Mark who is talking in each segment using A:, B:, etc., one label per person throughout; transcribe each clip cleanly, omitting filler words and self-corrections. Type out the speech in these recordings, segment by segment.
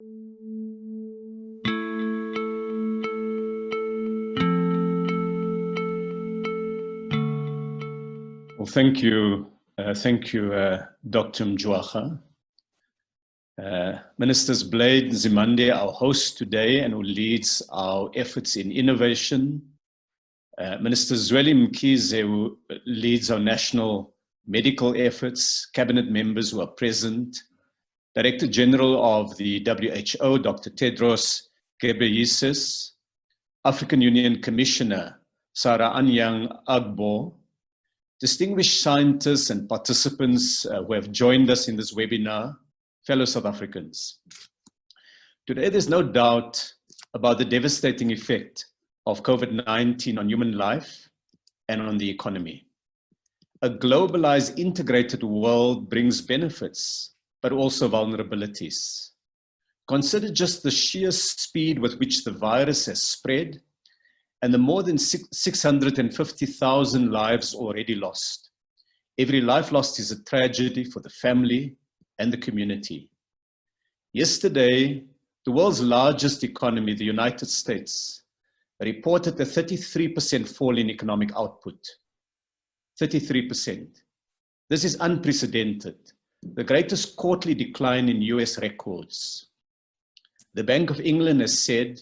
A: Well, thank you, Dr. Mjwara. Ministers Blade Nzimande, our host today and who leads our efforts in innovation. Minister Zweli Mkhize, who leads our national medical efforts, cabinet members who are present, Director General of the WHO, Dr. Tedros Ghebreyesus, African Union Commissioner, Sarah Anyang Agbo, distinguished scientists and participants who have joined us in this webinar, fellow South Africans. Today, there's no doubt about the devastating effect of COVID-19 on human life and on the economy. A globalized, integrated world brings benefits, but also vulnerabilities. Consider just the sheer speed with which the virus has spread and the more than 650,000 lives already lost. Every life lost is a tragedy for the family and the community. Yesterday, the world's largest economy, the United States, reported a 33% fall in economic output. 33%. This is unprecedented, the greatest quarterly decline in US records. The Bank of England has said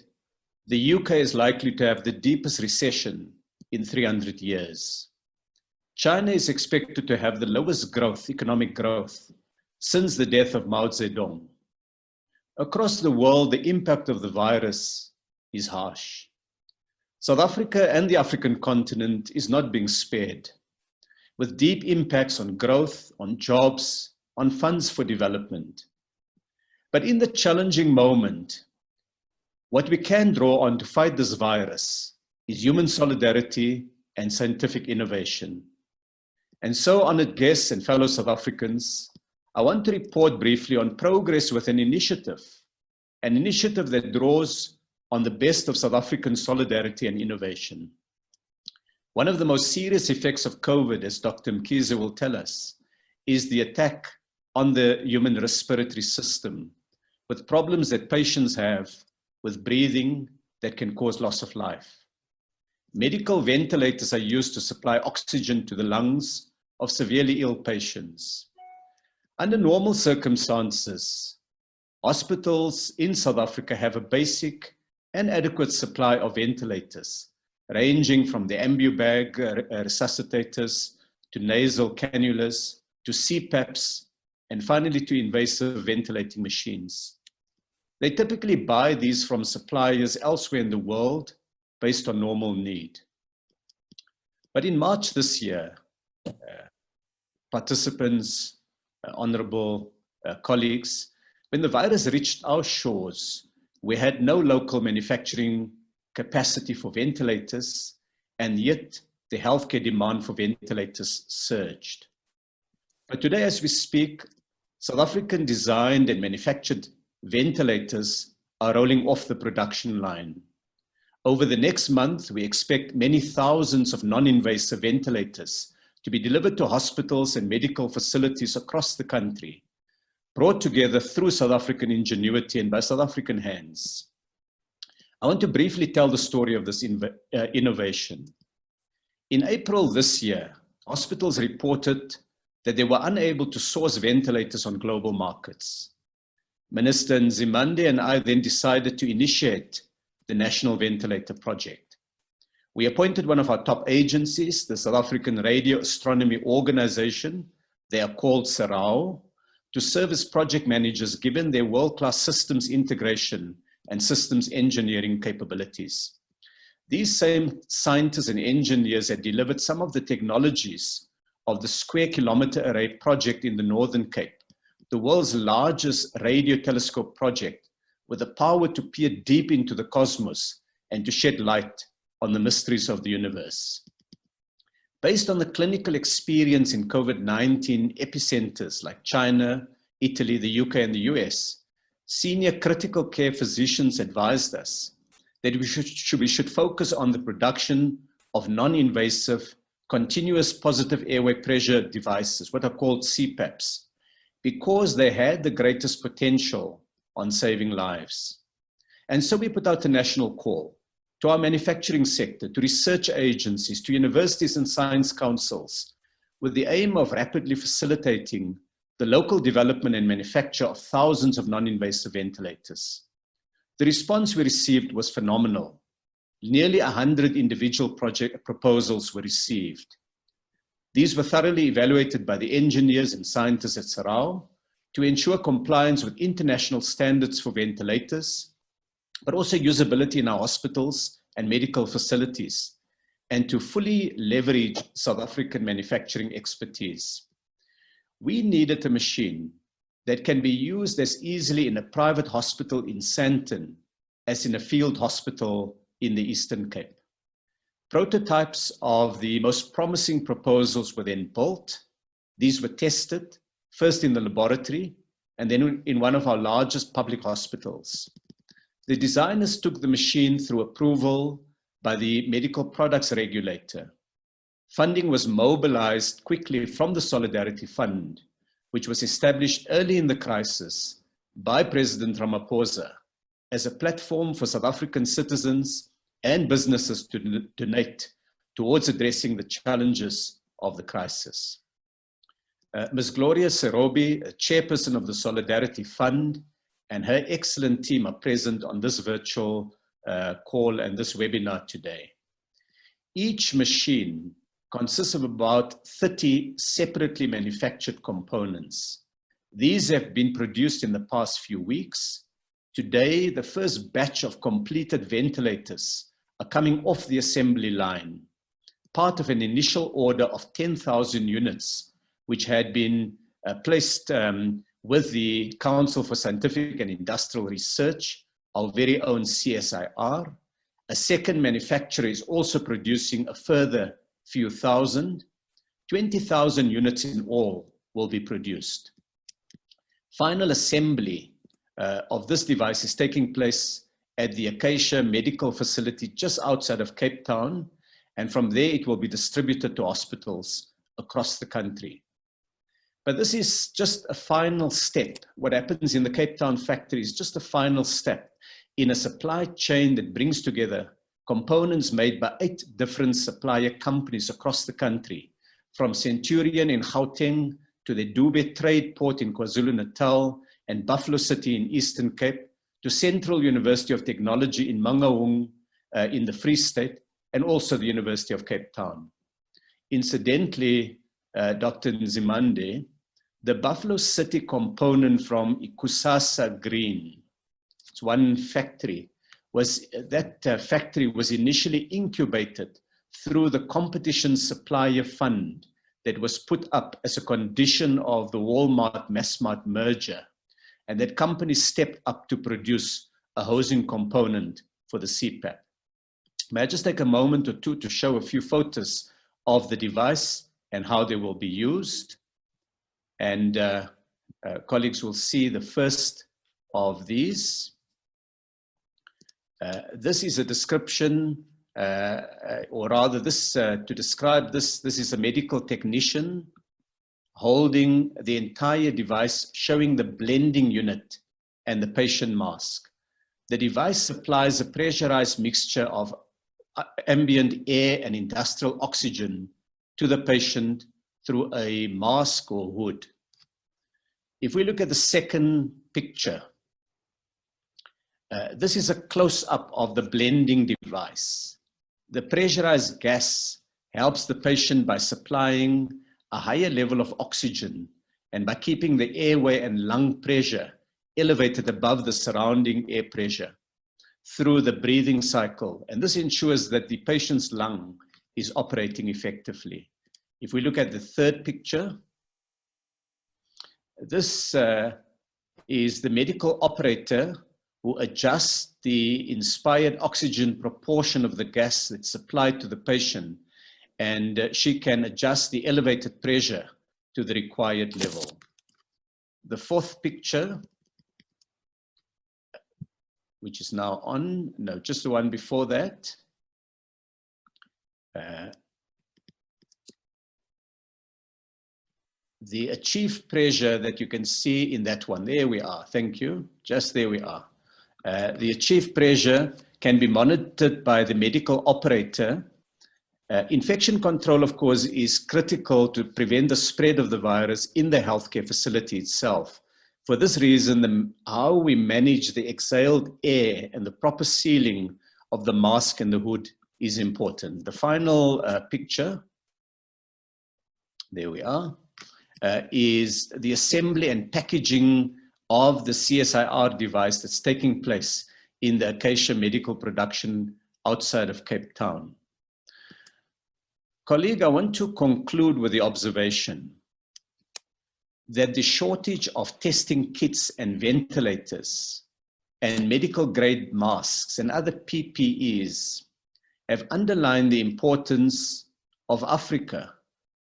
A: the UK is likely to have the deepest recession in 300 years. China is expected to have the lowest growth, economic growth, since the death of Mao Zedong. Across the world, the impact of the virus is harsh. South Africa and the African continent is not being spared, with deep impacts on growth, on jobs, on funds for development. But in the challenging moment, what we can draw on to fight this virus is human solidarity and scientific innovation. And so, honored guests and fellow South Africans, I want to report briefly on progress with an initiative that draws on the best of South African solidarity and innovation. One of the most serious effects of COVID, as Dr. Mkhize will tell us, is the attack on the human respiratory system, with problems that patients have with breathing that can cause loss of life. Medical ventilators are used to supply oxygen to the lungs of severely ill patients. Under normal circumstances, hospitals in South Africa have a basic and adequate supply of ventilators, ranging from the Ambubag resuscitators to nasal cannulas to CPAPs, and finally to invasive ventilating machines. They typically buy these from suppliers elsewhere in the world based on normal need. But in March this year, participants, honorable colleagues, when the virus reached our shores, we had no local manufacturing capacity for ventilators, and yet the healthcare demand for ventilators surged. But today, as we speak, South African designed and manufactured ventilators are rolling off the production line. Over the next month, we expect many thousands of non-invasive ventilators to be delivered to hospitals and medical facilities across the country, brought together through South African ingenuity and by South African hands. I want to briefly tell the story of this innovation. In April this year, hospitals reported that they were unable to source ventilators on global markets. Minister Nzimande and I then decided to initiate the National Ventilator Project. We appointed one of our top agencies, the South African Radio Astronomy Organization, they are called SARAO, to serve as project managers given their world-class systems integration and systems engineering capabilities. These same scientists and engineers had delivered some of the technologies of the Square Kilometre Array project in the Northern Cape, the world's largest radio telescope project with the power to peer deep into the cosmos and to shed light on the mysteries of the universe. Based on the clinical experience in COVID-19 epicenters like China, Italy, the UK, and the US, senior critical care physicians advised us that we should focus on the production of non-invasive, continuous positive airway pressure devices, what are called CPAPs, because they had the greatest potential on saving lives. And so we put out a national call to our manufacturing sector, to research agencies, to universities and science councils, with the aim of rapidly facilitating the local development and manufacture of thousands of non-invasive ventilators. The response we received was phenomenal. Nearly 100 individual project proposals were received. These were thoroughly evaluated by the engineers and scientists at Serao to ensure compliance with international standards for ventilators, but also usability in our hospitals and medical facilities, and to fully leverage South African manufacturing expertise. We needed a machine that can be used as easily in a private hospital in Sandton as in a field hospital in the Eastern Cape. Prototypes of the most promising proposals were then built. These were tested, first in the laboratory, and then in one of our largest public hospitals. The designers took the machine through approval by the Medical Products Regulator. Funding was mobilized quickly from the Solidarity Fund, which was established early in the crisis by President Ramaphosa as a platform for South African citizens and businesses to donate towards addressing the challenges of the crisis. Ms. Gloria Serobi, chairperson of the Solidarity Fund, and her excellent team are present on this virtual call and this webinar today. Each machine consists of about 30 separately manufactured components. These have been produced in the past few weeks. Today, the first batch of completed ventilators are coming off the assembly line, part of an initial order of 10,000 units, which had been placed with the Council for Scientific and Industrial Research, our very own CSIR. A second manufacturer is also producing a further few thousand. 20,000 units in all will be produced. Final assembly of this device is taking place at the Acacia Medical Facility just outside of Cape Town, and from there it will be distributed to hospitals across the country. But this is just a final step. What happens in the Cape Town factory is just a final step in a supply chain that brings together components made by 8 different supplier companies across the country, from Centurion in Gauteng to the Dube Trade Port in KwaZulu-Natal and Buffalo City in Eastern Cape, to Central University of Technology in Mangaung in the Free State, and also the University of Cape Town. Incidentally, Dr. Nzimande, the Buffalo City component from Ikusasa Green, it's one factory, factory was initially incubated through the Competition Supplier Fund that was put up as a condition of the Walmart Massmart merger. And that company stepped up to produce a hosing component for the CPAP. May I just take a moment or two to show a few photos of the device and how they will be used? And colleagues will see the first of these. This is a description, or rather to describe this is a medical technician holding the entire device, showing the blending unit and the patient mask. The device supplies a pressurized mixture of ambient air and industrial oxygen to the patient through a mask or hood. If we look at the second picture, this is a close-up of the blending device. The pressurized gas helps the patient by supplying a higher level of oxygen and by keeping the airway and lung pressure elevated above the surrounding air pressure through the breathing cycle. And this ensures that the patient's lung is operating effectively. If we look at the third picture, this is the medical operator who adjusts the inspired oxygen proportion of the gas that's supplied to the patient, and she can adjust the elevated pressure to the required level. The fourth picture, which is now on, no, just the one before that. the achieved pressure that you can see in that one, there we are, thank you, just there we are. The achieved pressure can be monitored by the medical operator. Infection control, of course, is critical to prevent the spread of the virus in the healthcare facility itself. For this reason, how we manage the exhaled air and the proper sealing of the mask and the hood is important. The final picture, there we are, is the assembly and packaging of the CSIR device that's taking place in the Acacia Medical production outside of Cape Town. Colleague, I want to conclude with the observation that the shortage of testing kits and ventilators and medical grade masks and other PPEs have underlined the importance of Africa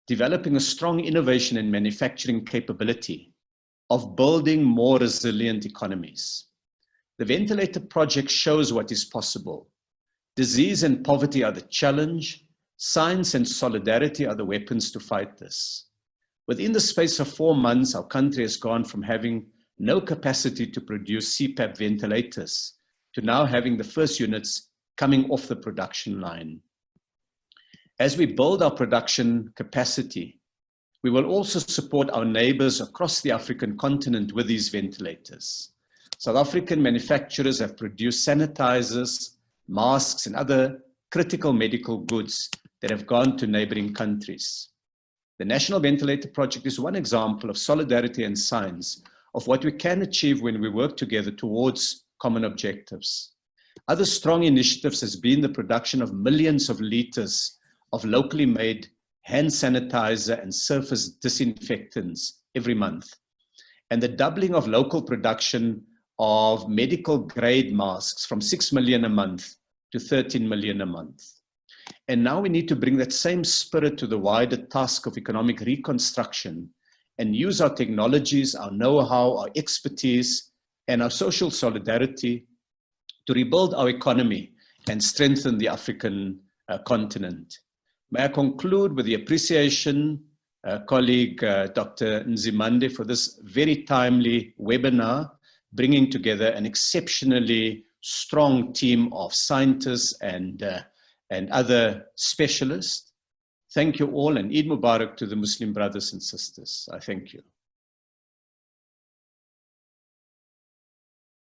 A: developing a strong innovation and manufacturing capability of building more resilient economies. The ventilator project shows what is possible. Disease and poverty are the challenge. Science and solidarity are the weapons to fight this. Within the space of 4 months, our country has gone from having no capacity to produce CPAP ventilators to now having the first units coming off the production line. As we build our production capacity, we will also support our neighbors across the African continent with these ventilators. South African manufacturers have produced sanitizers, masks, and other critical medical goods that have gone to neighboring countries. The National Ventilator Project is one example of solidarity and science of what we can achieve when we work together towards common objectives. Other strong initiatives has been the production of millions of liters of locally made hand sanitizer and surface disinfectants every month, and the doubling of local production of medical grade masks from 6 million a month to 13 million a month. And now we need to bring that same spirit to the wider task of economic reconstruction and use our technologies, our know-how, our expertise, and our social solidarity to rebuild our economy and strengthen the African continent. May I conclude with the appreciation, colleague Dr. Nzimande, for this very timely webinar, bringing together an exceptionally strong team of scientists and other specialists. Thank you all, and Eid Mubarak to the Muslim brothers and sisters. I thank you.